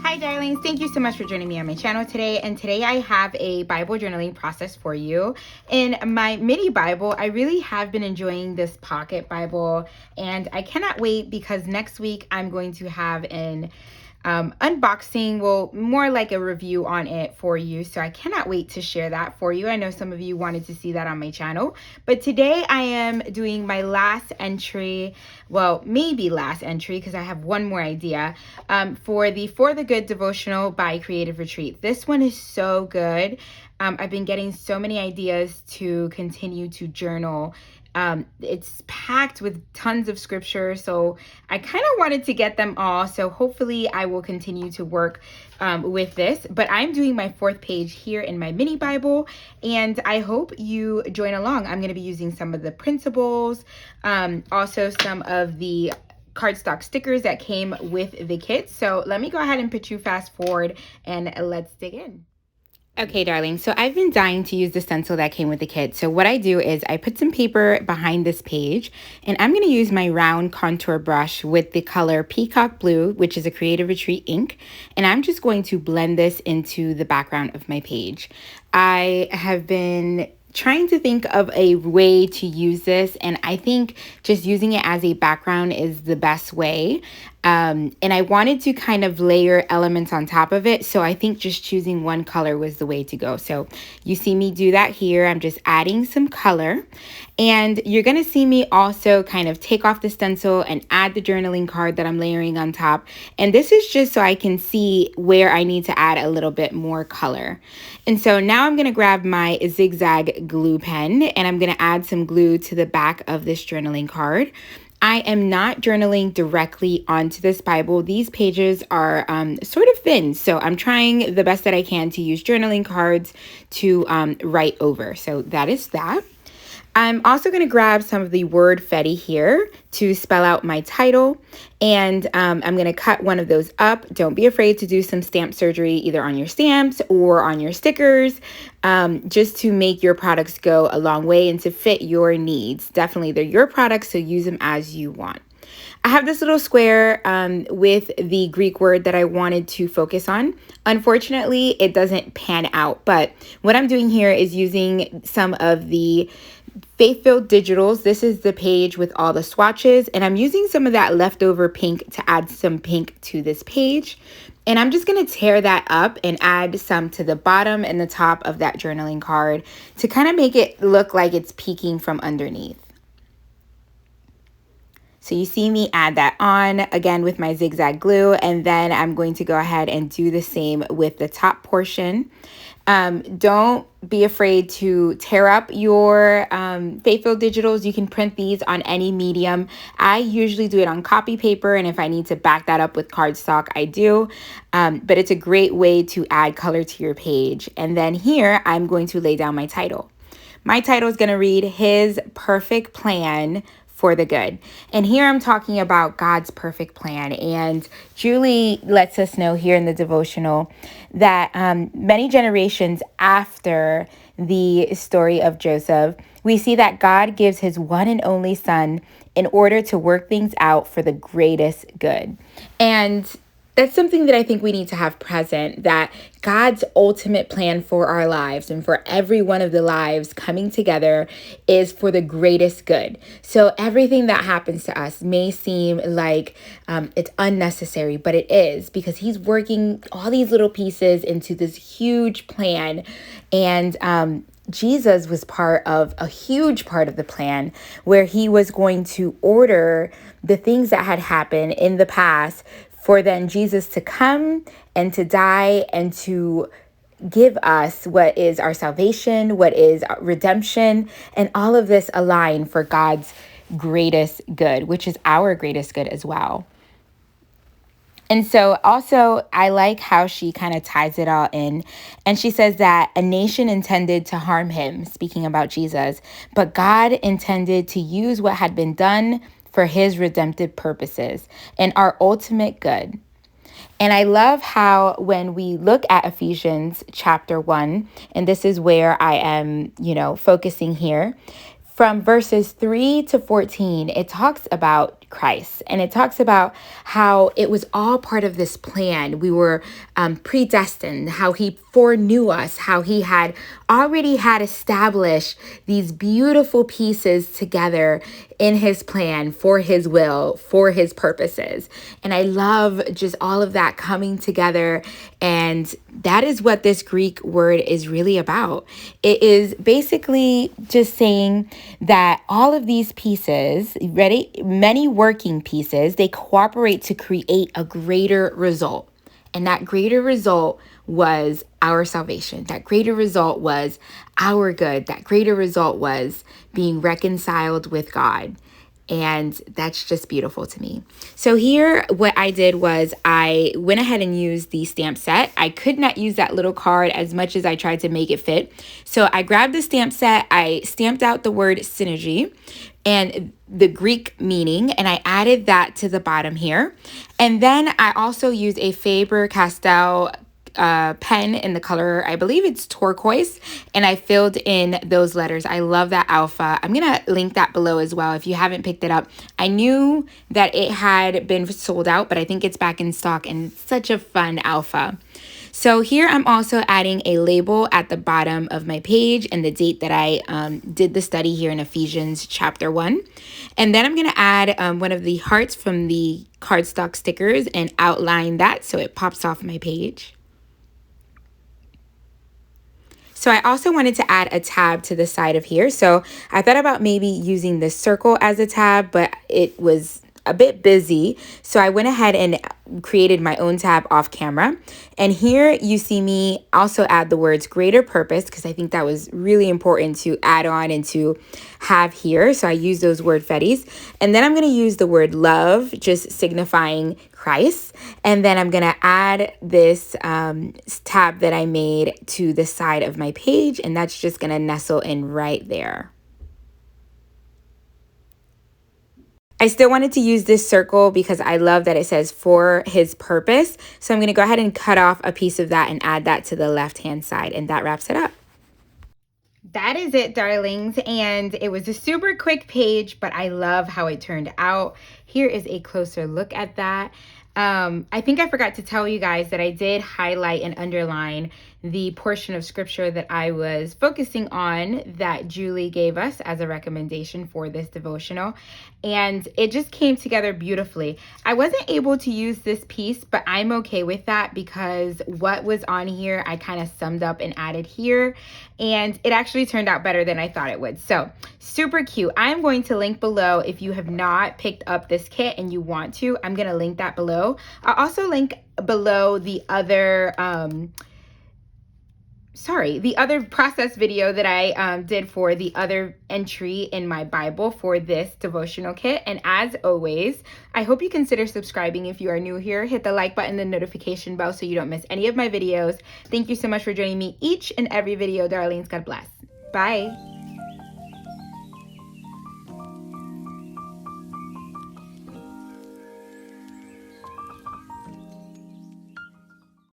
Hi darlings, thank you so much for joining me on my channel today. And today I have a Bible journaling process for you. In my mini Bible, I really have been enjoying this pocket Bible, and I cannot wait because next week I'm going to have an unboxing, well, more like a review on it for you. So I cannot wait to share that for you. I know some of you wanted to see that on my channel, but today I am doing my last entry, well, maybe last entry because I have one more idea, for the Good devotional by Creative Retreat. This one is so good. I've been getting so many ideas to continue to journal. It's packed with tons of scripture, so I kind of wanted to get them all. So hopefully I will continue to work with this, but I'm doing my 4th page here in my mini Bible, and I hope you join along. I'm going to be using some of the principles, also some of the cardstock stickers that came with the kit. So let me go ahead and put you fast forward and let's dig in. Okay, darling, so I've been dying to use the stencil that came with the kit. So what I do is I put some paper behind this page, and I'm going to use my round contour brush with the color Peacock Blue, which is a Creative Retreat ink, and I'm just going to blend this into the background of my page. I have been trying to think of a way to use this, and I think just using it as a background is the best way. And I wanted to kind of layer elements on top of it, so I think just choosing one color was the way to go. So you see me do that here. I'm just adding some color, and you're going to see me also kind of take off the stencil and add the journaling card that I'm layering on top. And this is just so I can see where I need to add a little bit more color. And so now I'm going to grab my zigzag glue pen, and I'm going to add some glue to the back of this journaling card. I am not journaling directly onto this Bible. These pages are sort of thin, so I'm trying the best that I can to use journaling cards to write over. So that is that. I'm also going to grab some of the word fetty here to spell out my title, and I'm going to cut one of those up. Don't be afraid to do some stamp surgery either on your stamps or on your stickers, just to make your products go a long way and to fit your needs. Definitely, they're your products, so use them as you want. I have this little square with the Greek word that I wanted to focus on. Unfortunately, it doesn't pan out, but what I'm doing here is using some of the Faith-Filled Digitals. This is the page with all the swatches, and I'm using some of that leftover pink to add some pink to this page. And I'm just going to tear that up and add some to the bottom and the top of that journaling card to kind of make it look like it's peeking from underneath. So you see me add that on again with my zigzag glue, and then I'm going to go ahead and do the same with the top portion. Don't be afraid to tear up your Faith-Filled Digitals. You can print these on any medium. I usually do it on copy paper, and if I need to back that up with cardstock, I do. But it's a great way to add color to your page. And then here, I'm going to lay down my title. My title is going to read, His Perfect Plan for the Good. And here I'm talking about God's perfect plan. And Julie lets us know here in the devotional that many generations after the story of Joseph, we see that God gives his one and only son in order to work things out for the greatest good. And that's something that I think we need to have present, that God's ultimate plan for our lives and for every one of the lives coming together is for the greatest good. So everything that happens to us may seem like it's unnecessary, but it is, because he's working all these little pieces into this huge plan. And Jesus was part of a huge part of the plan, where he was going to order the things that had happened in the past for then Jesus to come and to die and to give us what is our salvation, what is our redemption, and all of this align for God's greatest good, which is our greatest good as well. And so also, I like how she kind of ties it all in. And she says that a nation intended to harm him, speaking about Jesus, but God intended to use what had been done for his redemptive purposes and our ultimate good. And I love how when we look at Ephesians chapter 1, and this is where I am, focusing here, from verses 3 to 14, it talks about Christ. And it talks about how it was all part of this plan. We were predestined, how he foreknew us, how he had already had established these beautiful pieces together in his plan, for his will, for his purposes. And I love just all of that coming together. And that is what this Greek word is really about. It is basically just saying that all of these pieces, many working pieces, they cooperate to create a greater result. And that greater result was our salvation. That greater result was our good. That greater result was being reconciled with God. And that's just beautiful to me. So here, what I did was I went ahead and used the stamp set. I could not use that little card as much as I tried to make it fit. So I grabbed the stamp set, I stamped out the word synergy and the Greek meaning, and I added that to the bottom here. And then I also used a Faber-Castell pen in the color, I believe it's turquoise, and I filled in those letters. I love that alpha. I'm gonna link that below as well if you haven't picked it up. I knew that it had been sold out, but I think it's back in stock, and it's such a fun alpha. So here I'm also adding a label at the bottom of my page and the date that I did the study here in Ephesians chapter 1. And then I'm going to add one of the hearts from the cardstock stickers and outline that so it pops off my page. So I also wanted to add a tab to the side of here. So I thought about maybe using this circle as a tab, but it was a bit busy. So I went ahead and created my own tab off camera. And here you see me also add the words greater purpose, because I think that was really important to add on and to have here. So I use those word fetties. And then I'm going to use the word love, just signifying Christ. And then I'm going to add this tab that I made to the side of my page. And that's just going to nestle in right there. I still wanted to use this circle because I love that it says for his purpose. So I'm going to go ahead and cut off a piece of that and add that to the left-hand side, and that wraps it up. That is it, darlings, and it was a super quick page, but I love how it turned out. Here is a closer look at that. I think I forgot to tell you guys that I did highlight and underline the portion of scripture that I was focusing on that Julie gave us as a recommendation for this devotional. And it just came together beautifully. I wasn't able to use this piece, but I'm okay with that because what was on here, I kind of summed up and added here. And it actually turned out better than I thought it would. So super cute. I'm going to link below if you have not picked up this kit and you want to. I'm going to link that below. I'll also link below the other the other process video that I did for the other entry in my Bible for this devotional kit. And as always, I hope you consider subscribing if you are new here. Hit the like button, the notification bell so you don't miss any of my videos. Thank you so much for joining me each and every video, darlings. God bless. Bye.